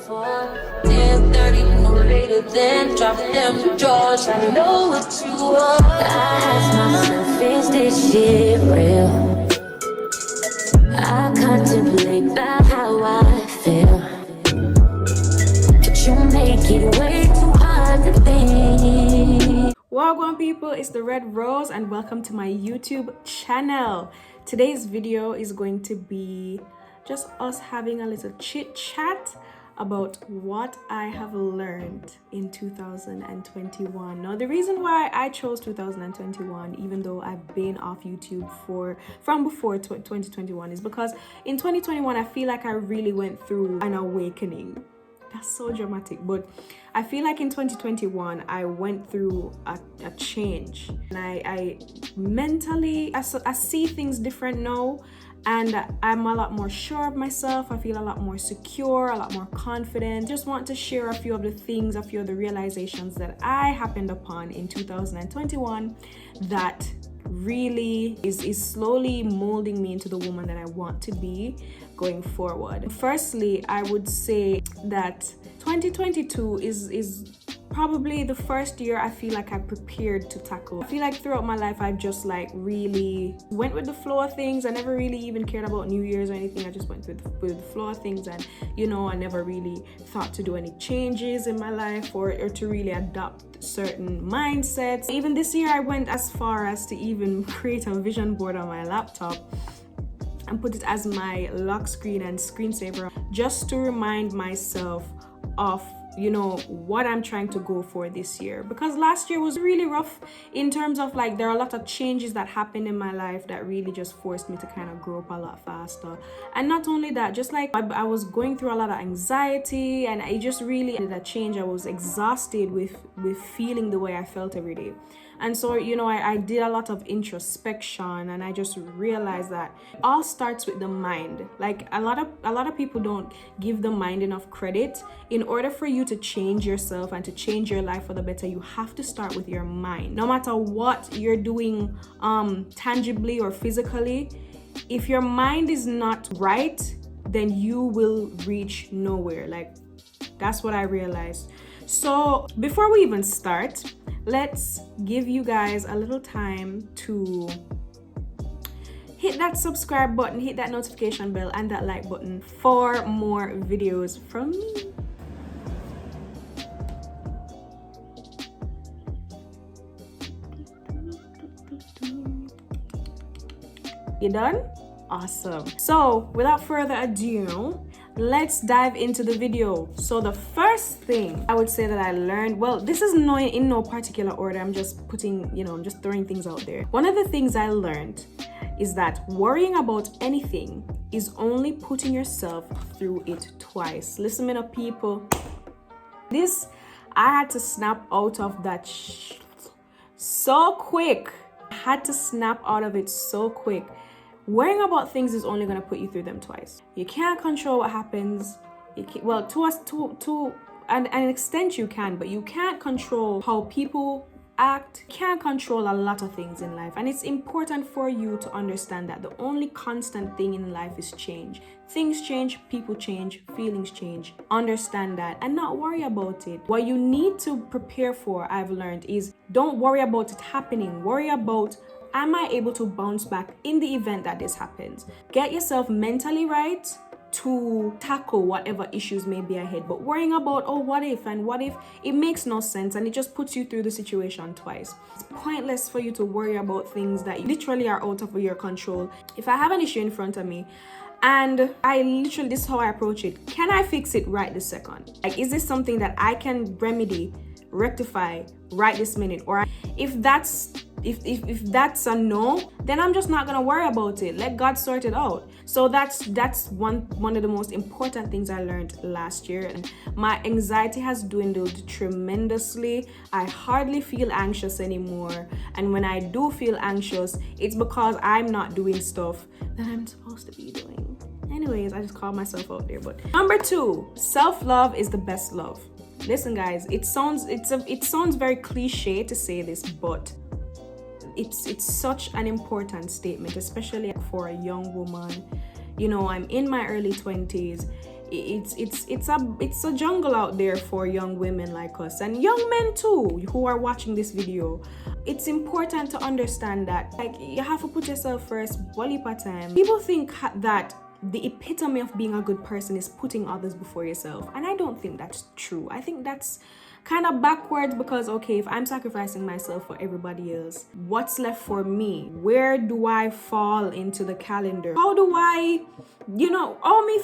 before 10:30, no later than drop them drawers. I know what you are. I ask myself, is this shit real? I contemplate about how I feel, but you make it way too hard to think. Welcome people, it's the Red Rose and welcome to my YouTube channel. Today's video is going to be just us having a little chit chat about what I have learned in 2021. Now, the reason why I chose 2021, even though I've been off YouTube from before 2021, is because in 2021 I feel like I really went through an awakening. That's so dramatic, but I feel like in 2021 I went through a change, and I mentally I see things different now, and I'm a lot more sure of myself. I feel a lot more secure, a lot more confident. Just want to share a few of the realizations that I happened upon in 2021 that really is slowly molding me into the woman that I want to be going forward. Firstly, I would say that 2022 is probably the first year I feel like I prepared to tackle. I feel like throughout my life I've just like really went with the flow of things. I never really even cared about New Year's or anything. I just went with the flow of things, and I never really thought to do any changes in my life or to really adopt certain mindsets. Even this year I went as far as to even create a vision board on my laptop and put it as my lock screen and screensaver, just to remind myself of what I'm trying to go for this year. Because last year was really rough in terms of like there are a lot of changes that happened in my life that really just forced me to kind of grow up a lot faster. And not only that, just like I was going through a lot of anxiety, and I just really did a change. I was exhausted with feeling the way I felt every day. And so, I did a lot of introspection, and I just realized that it all starts with the mind. Like a lot of people don't give the mind enough credit. In order for you to change yourself and to change your life for the better, you have to start with your mind. No matter what you're doing tangibly or physically, if your mind is not right, then you will reach nowhere. Like, that's what I realized. So before we even start, let's give you guys a little time to hit that subscribe button, hit that notification bell, and that like button for more videos from me. You done? Awesome. So without further ado, let's dive into the video. So the first thing I would say that I learned, well, this is in no particular order. I'm just putting, I'm just throwing things out there. One of the things I learned is that worrying about anything is only putting yourself through it twice. Listen up, people. I had to snap out of that so quick. I had to snap out of it so quick. Worrying about things is only going to put you through them twice. You can't control what happens. To an extent you can, but you can't control how people act. You can't control a lot of things in life, and it's important for you to understand that the only constant thing in life is change. Things change, people change, feelings change. Understand that and not worry about it. What you need to prepare for, I've learned, is don't worry about it happening. Worry about, am I able to bounce back in the event that this happens? Get yourself mentally right to tackle whatever issues may be ahead. But worrying about, what if, it makes no sense, and it just puts you through the situation twice. It's pointless for you to worry about things that literally are out of your control. If I have an issue in front of me, and this is how I approach it. Can I fix it right this second? Like, is this something that I can rectify right this minute? Or if that's a no, then I'm just not gonna worry about it. Let God sort it out. So that's one of the most important things I learned last year. And my anxiety has dwindled tremendously. I hardly feel anxious anymore. And when I do feel anxious, it's because I'm not doing stuff that I'm supposed to be doing. Anyways, I just called myself out there. But number 2, self-love is the best love. Listen, guys, it sounds very cliche to say this, but it's such an important statement, especially for a young woman. I'm in my early 20s. it's a jungle out there for young women like us, and young men too who are watching this video. It's important to understand that, like, you have to put yourself first. Bully part time. People think that the epitome of being a good person is putting others before yourself, and I don't think that's true. I think that's kind of backwards, because okay, if I'm sacrificing myself for everybody else, what's left for me? Where do I fall into the calendar? How do I, all me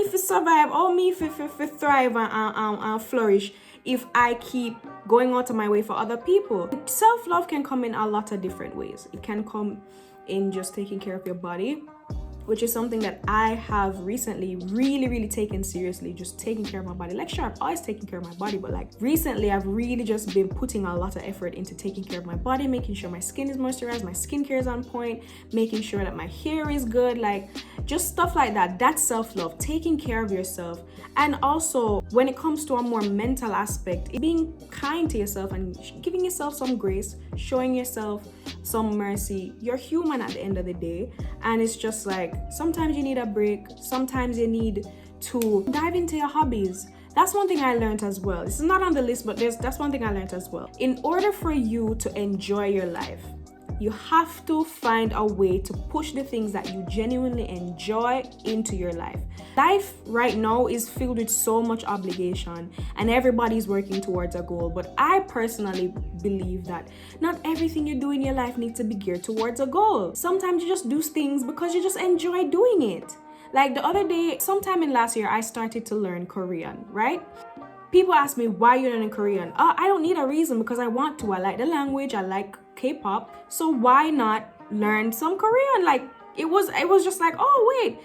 for survive, all me for thrive and flourish if I keep going out of my way for other people? Self-love can come in a lot of different ways. It can come in just taking care of your body, which is something that I have recently really taken seriously, just taking care of my body. Like, sure, I've always taken care of my body, but like recently I've really just been putting a lot of effort into taking care of my body, making sure my skin is moisturized, my skincare is on point, making sure that my hair is good, like just stuff like that. That's self-love, taking care of yourself. And also when it comes to a more mental aspect, being kind to yourself and giving yourself some grace, showing yourself some mercy. You're human at the end of the day, and it's just like sometimes you need a break, sometimes you need to dive into your hobbies. That's one thing I learned as well. This is not on the list, but that's one thing I learned as well. In order for you to enjoy your life, you have to find a way to push the things that you genuinely enjoy into your life. Life right now is filled with so much obligation, and everybody's working towards a goal. But I personally believe that not everything you do in your life needs to be geared towards a goal. Sometimes you just do things because you just enjoy doing it. Like the other day, sometime in last year, I started to learn Korean, right? People ask me, why are you learning Korean? I don't need a reason, because I want to. I like the language, I like K-pop, so why not learn some Korean? Like it was just like, oh wait,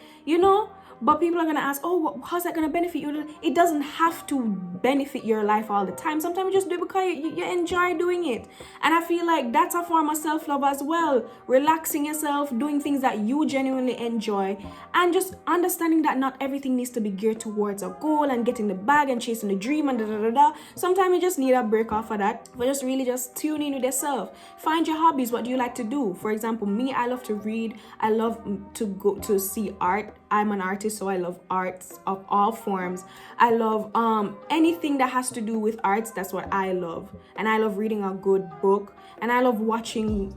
but people are gonna ask, oh, how's that gonna benefit you? It doesn't have to benefit your life all the time. Sometimes you just do it because you enjoy doing it. And I feel like that's a form of self-love as well. Relaxing yourself, doing things that you genuinely enjoy, and just understanding that not everything needs to be geared towards a goal and getting the bag and chasing the dream and da. Sometimes you just need a break off of that, but just really just tune in with yourself. Find your hobbies. What do you like to do? For example, me, I love to read. I love to go to see art. I'm an artist, so I love arts of all forms. I love anything that has to do with arts. That's what I love. And I love reading a good book, and I love watching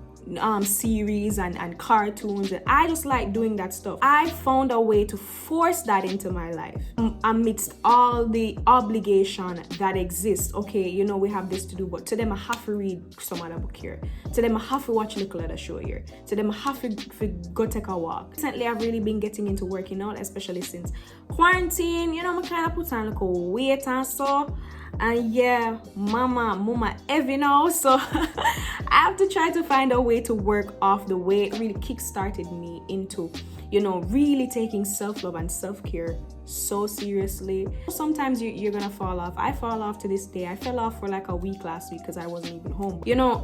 series and cartoons, and I just like doing that stuff. I found a way to force that into my life amidst all the obligation that exists. Okay, we have this to do, but to them I have to read some other book here. To them I have to watch a little other show here. To them I have to go take a walk. Recently I've really been getting into working out, especially since quarantine. I kind of put on a little weight and so. And yeah, mama heavy now, so I have to try to find a way to work off the weight. It really kickstarted me into really taking self-love and self-care so seriously. Sometimes you're gonna fall off. I fall off to this day. I fell off for like a week last week because I wasn't even home.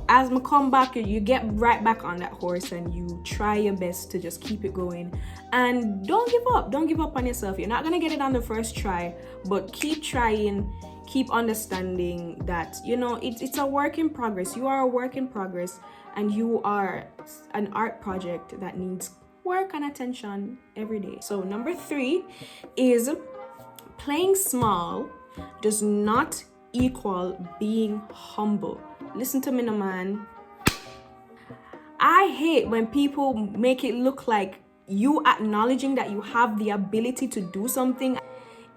As I come back, you get right back on that horse and you try your best to just keep it going. And don't give up on yourself. You're not gonna get it on the first try, but keep trying. Keep understanding that it's a work in progress. You are a work in progress, and you are an art project that needs work and attention every day. So number 3 is playing small does not equal being humble. Listen to me, no man. I hate when people make it look like you acknowledging that you have the ability to do something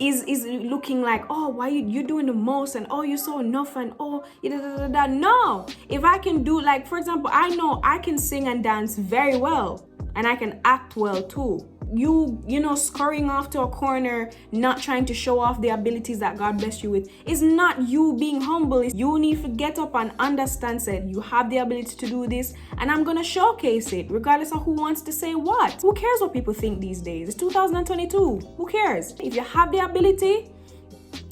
is looking like, oh, why you doing the most, and oh, you're so enough, and oh, no. If I can do, like, for example, I know I can sing and dance very well, and I can act well too. Scurrying off to a corner, not trying to show off the abilities that God blessed you with, is not you being humble. You need to get up and understand that you have the ability to do this, and I'm gonna showcase it regardless of who wants to say what. Who cares what people think these days? It's 2022. Who cares? If you have the ability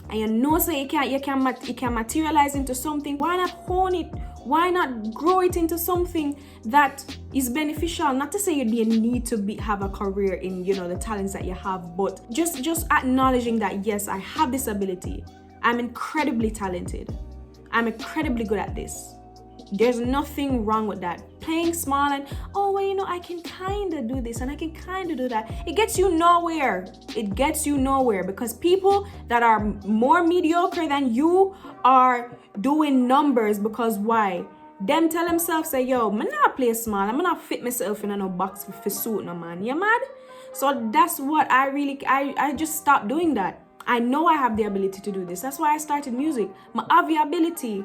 and so you can materialize into something, why not hone it? Why not grow it into something that is beneficial? Not to say you need to have a career in the talents that you have, but just acknowledging that, yes, I have this ability. I'm incredibly talented. I'm incredibly good at this. There's nothing wrong with that. Playing small and, oh, well, you know, I can kind of do this and I can kind of do that. It gets you nowhere. It gets you nowhere, because people that are more mediocre than you are doing numbers. Because why? Them tell themselves, say, yo, I'm not play small. I'm not fit myself in a box for suit, no man. You mad? So that's what I just stopped doing that. I know I have the ability to do this. That's why I started music. I have the ability.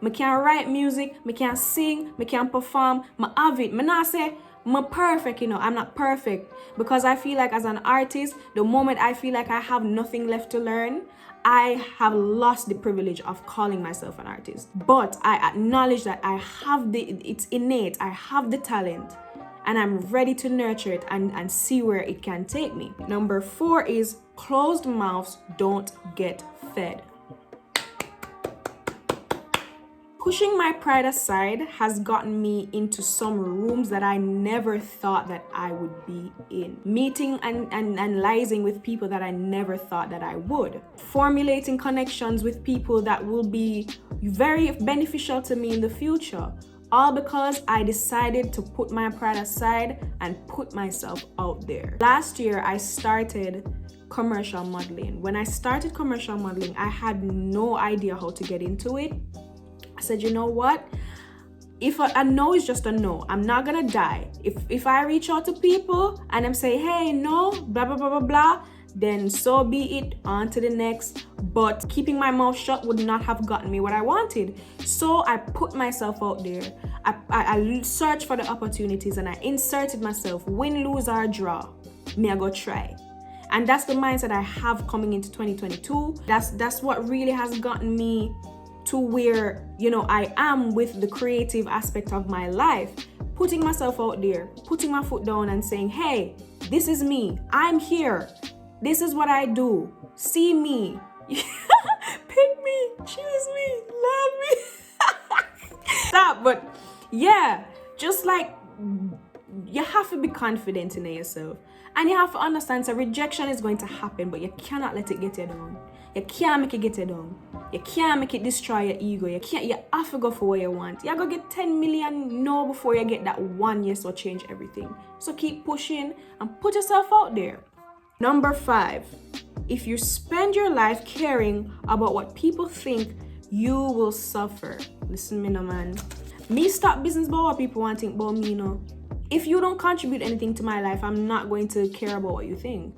I can write music, I can sing, I can perform, I have it. I not say I'm perfect, you know, I'm not perfect. Because I feel like as an artist, the moment I feel like I have nothing left to learn, I have lost the privilege of calling myself an artist. But I acknowledge that I have it's innate, I have the talent, and I'm ready to nurture it and see where it can take me. Number 4 is closed mouths don't get fed. Pushing my pride aside has gotten me into some rooms that I never thought that I would be in. Meeting and liaising with people that I never thought that I would. Formulating connections with people that will be very beneficial to me in the future. All because I decided to put my pride aside and put myself out there. Last year, I started commercial modeling. When I started commercial modeling, I had no idea how to get into it. I said, you know what? If a no is just a no, I'm not gonna die. If I reach out to people and I'm say, hey, no, blah, blah, blah, blah, blah, then so be it, on to the next. But keeping my mouth shut would not have gotten me what I wanted. So I put myself out there. I searched for the opportunities and I inserted myself. Win, lose, or draw, me I go try. And that's the mindset I have coming into 2022. That's what really has gotten me to where, you know, I am with the creative aspect of my life. Putting myself out there, putting my foot down and saying, hey, this is me. I'm here. This is what I do. See me. Pick me. Choose me. Love me. Stop. But yeah, just like you have to be confident in yourself. And you have to understand that rejection is going to happen, but you cannot let it get you down. You can't make it get you down. You can't make it destroy your ego. You have to go for what you want. You gotta get 10 million no before you get that one yes or change everything. So keep pushing and put yourself out there. Number 5, if you spend your life caring about what people think, you will suffer. Listen me, no man. Me stop business about what people want to think about me, no. If you don't contribute anything to my life, I'm not going to care about what you think.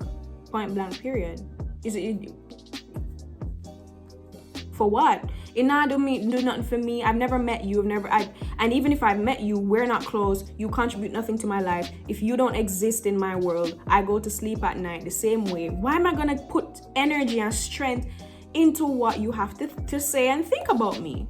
Point blank, period. For what? It not do nothing for me. I've never met you. And even if I've met you, we're not close. You contribute nothing to my life. If you don't exist in my world, I go to sleep at night the same way. Why am I gonna put energy and strength into what you have to say and think about me?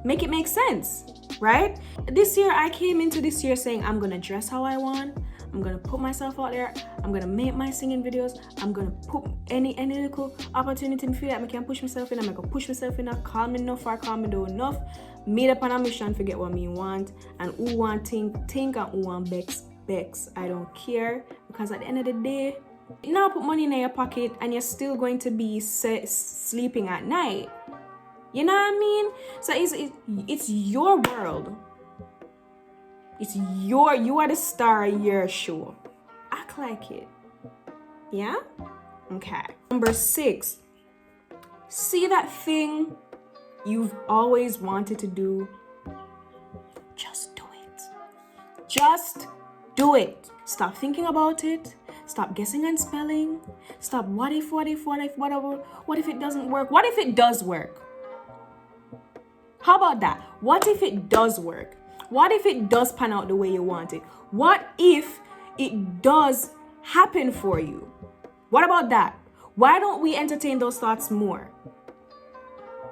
Make it make sense, right? This year, I came into this year saying I'm gonna dress how I want. I'm gonna put myself out there. I'm gonna make my singing videos. I'm gonna put any little opportunity to feel like I can push myself in. I'm gonna push myself in. Call me enough or call me do enough. Meet up on a mission, forget what me want. And who want think and who want bex. I don't care, because at the end of the day, you now put money in your pocket and you're still going to be sleeping at night. You know what I mean? So it's your world. You are the star of your show. Act like it. Yeah? Okay. Number 6, see that thing you've always wanted to do. Just do it. Just do it. Stop thinking about it. Stop guessing and spelling. Stop what if, whatever. What if it doesn't work? What if it does work? How about that? What if it does work? What if it does pan out the way you want it? What if it does happen for you? What about that? Why don't we entertain those thoughts more?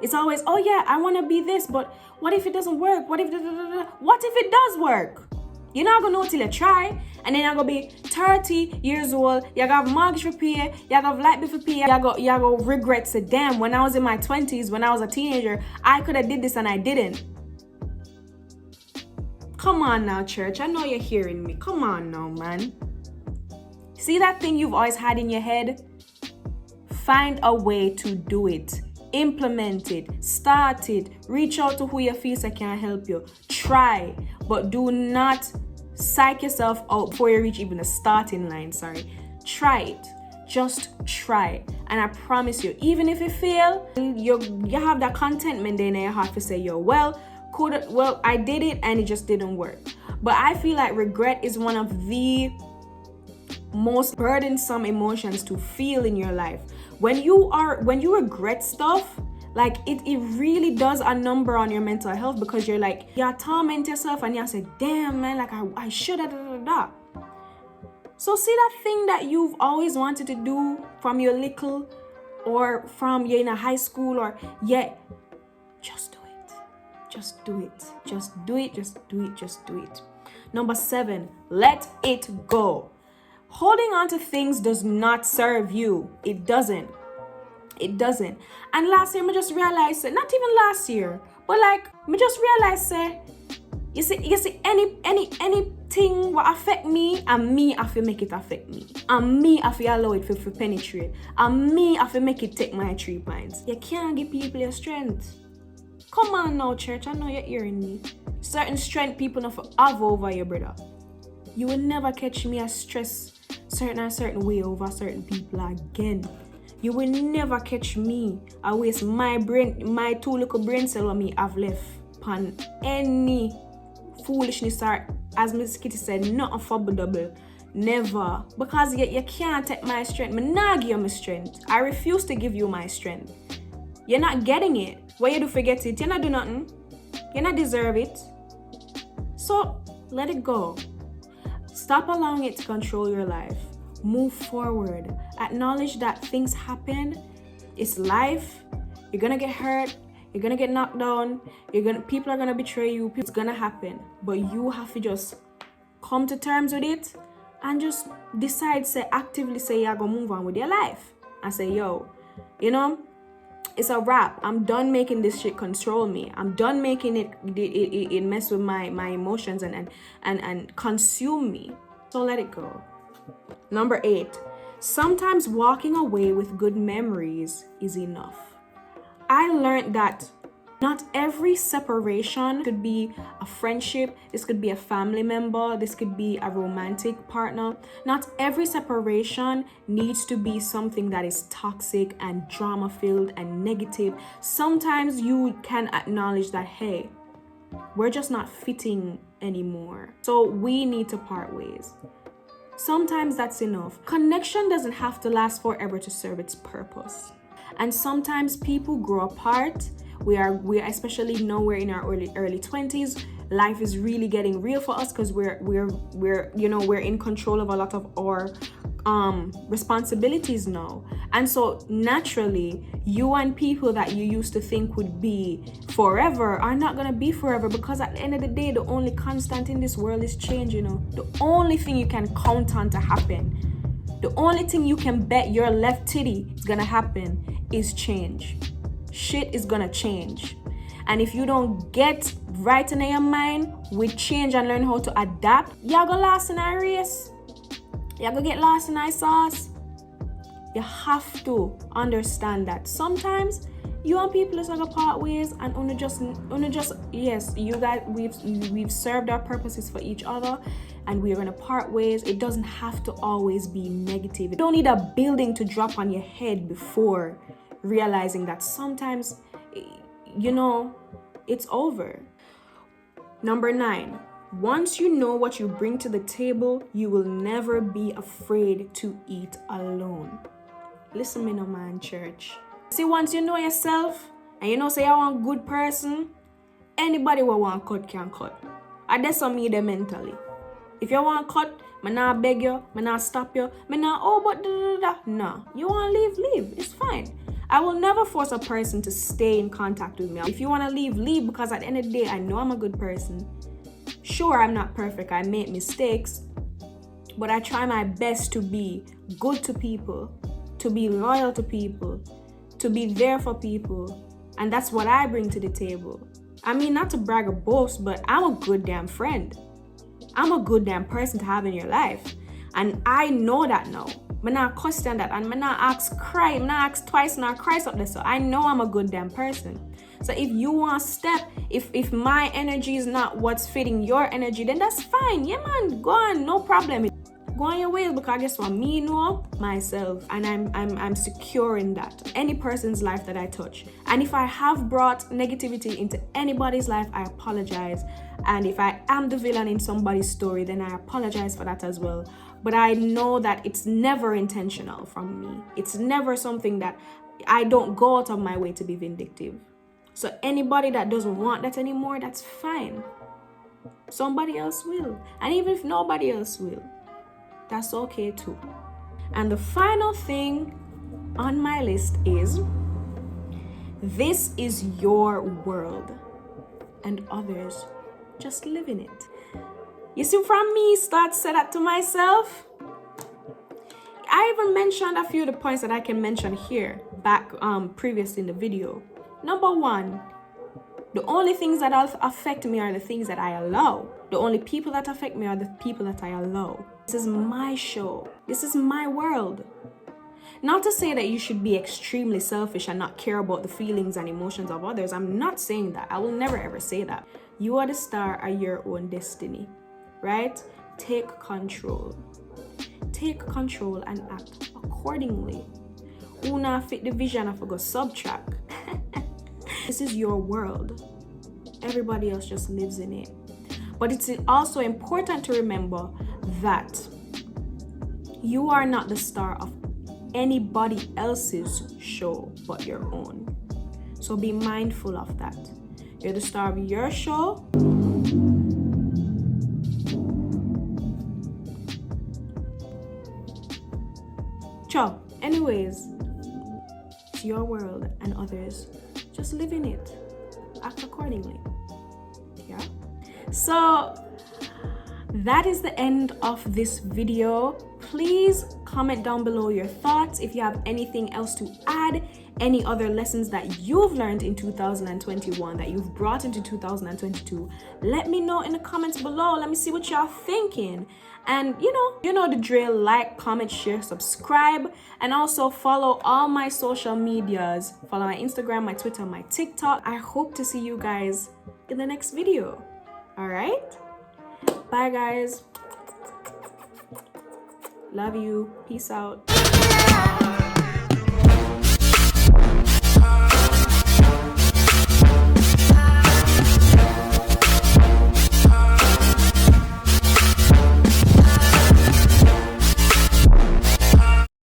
It's always, oh yeah, I want to be this, but what if it doesn't work? What if it does work? You're not going to know till you try. And then you're going to be 30 years old. You have mortgage for pay. You have light bill for pay. You have regrets. Say, damn, when I was in my 20s, when I was a teenager, I could have did this and I didn't. Come on now, church. I know you're hearing me. Come on now, man. See that thing you've always had in your head? Find a way to do it. implement it, start it, reach out to who you feel can help you. Try, but do not psych yourself out before you reach even the starting line. Try it. Just try. And I promise you, even if you fail, you have that contentment then in your heart to say, I did it and it just didn't work. But I feel like regret is one of the most burdensome emotions to feel in your life. When you regret stuff, like it really does a number on your mental health, because you're like, you torment yourself and you say, damn man, like I should have. So see that thing that you've always wanted to do from your little, or from you're in a high school, or just do it. Just do it. Just do it. Just do it. Just do it. Number 7, let it go. Holding on to things does not serve you. It doesn't. And last year, I just realized, not even last year, but like, I just realized, you see, anything what affect me, and me, I feel make it affect me. And me, I feel allow it to penetrate. And me, I feel make it take my 3 points. You can't give people your strength. Come on now, church, I know you're hearing me. Certain strength people not have over your brother. You will never catch me as stress certain way over certain people again. You will never catch me. I waste my 2 little brain cell what me have left upon any foolishness, or as Miss Kitty said, not a fubble double. Never. Because you can't take my strength. I'm not give you my strength. I refuse to give you my strength. You're not getting it. What you do forget it? You're not do nothing. You not deserve it. So let it go. Stop allowing it to control your life. Move forward. Acknowledge that things happen. It's life. You're gonna get hurt. You're gonna get knocked down. People are gonna betray you. It's gonna happen. But you have to just come to terms with it and just decide, actively say you're gonna move on with your life. And say, it's a wrap. I'm done making this shit control me. I'm done making it mess with my emotions and consume me. So let it go. Number 8, sometimes walking away with good memories is enough. I learned that not every separation could be a friendship. This could be a family member. This could be a romantic partner. Not every separation needs to be something that is toxic and drama-filled and negative. Sometimes you can acknowledge that, hey, we're just not fitting anymore. So we need to part ways. Sometimes that's enough. Connection doesn't have to last forever to serve its purpose. And sometimes people grow apart. We are especially now we're in our early 20s. Life is really getting real for us because we're in control of a lot of our responsibilities now. And so naturally, you and people that you used to think would be forever are not gonna be forever, because at the end of the day, the only constant in this world is change. The only thing you can count on to happen, the only thing you can bet your left titty is gonna happen is change. Shit is gonna change. And if you don't get right in your mind with change and learn how to adapt, you're gonna last in a race. You're gonna get lost in our sauce. You have to understand that sometimes you and people is gonna part ways, and yes, you guys, we've served our purposes for each other, and we're gonna part ways. It doesn't have to always be negative. You don't need a building to drop on your head before realizing that sometimes, it's over. Number 9. Once you know what you bring to the table, you will never be afraid to eat alone. Listen me no man, church. See, once you know yourself and say you're a good person, anybody who want cut can cut. And that's on me there mentally. If you want cut, I not beg you, I not stop you, I not No, you want to leave. It's fine. I will never force a person to stay in contact with me. If you want to leave, because at the end of the day, I know I'm a good person. Sure, I'm not perfect. I make mistakes, but I try my best to be good to people, to be loyal to people, to be there for people. And that's what I bring to the table. I mean, not to brag or boast, but I'm a good damn friend. I'm a good damn person to have in your life. And I know that now. I'm not question that, and I'm not ask cry, I'm not ask twice, not cry up there. So I know I'm a good damn person. So if you want to step, if my energy is not what's fitting your energy, then that's fine. Yeah, man, go on, no problem. Go on your ways, because guess what? Me know myself, and I'm secure in that. Any person's life that I touch. And if I have brought negativity into anybody's life, I apologize. And if I am the villain in somebody's story, then I apologize for that as well. But I know that it's never intentional from me. It's never something that I don't go out of my way to be vindictive. So anybody that doesn't want that anymore, that's fine. Somebody else will. And even if nobody else will, that's okay too. And the final thing on my list is, this is your world and others just live in it. You see, from me, start say that to myself. I even mentioned a few of the points that I can mention here back previously in the video. Number one, the only things that affect me are the things that I allow. The only people that affect me are the people that I allow. This is my show. This is my world. Not to say that you should be extremely selfish and not care about the feelings and emotions of others. I'm not saying that. I will never ever say that. You are the star of your own destiny, right? Take control. Take control and act accordingly. Una fit the vision of a go subtract. This is your world. Everybody else just lives in it. But it's also important to remember that you are not the star of anybody else's show but your own. So be mindful of that. You're the star of your show. Ciao. Anyways, it's your world and others just live in it. Act accordingly. Yeah. So that is the end of this video. Please comment down below your thoughts. If you have anything else to add, any other lessons that you've learned in 2021 that you've brought into 2022, let me know in the comments below. Let me see what y'all thinking. And you know the drill. Like, comment, share, subscribe, and also follow all my social medias. Follow my Instagram, my Twitter, my TikTok. I hope to see you guys in the next video. All right, bye guys. Love you. Peace out.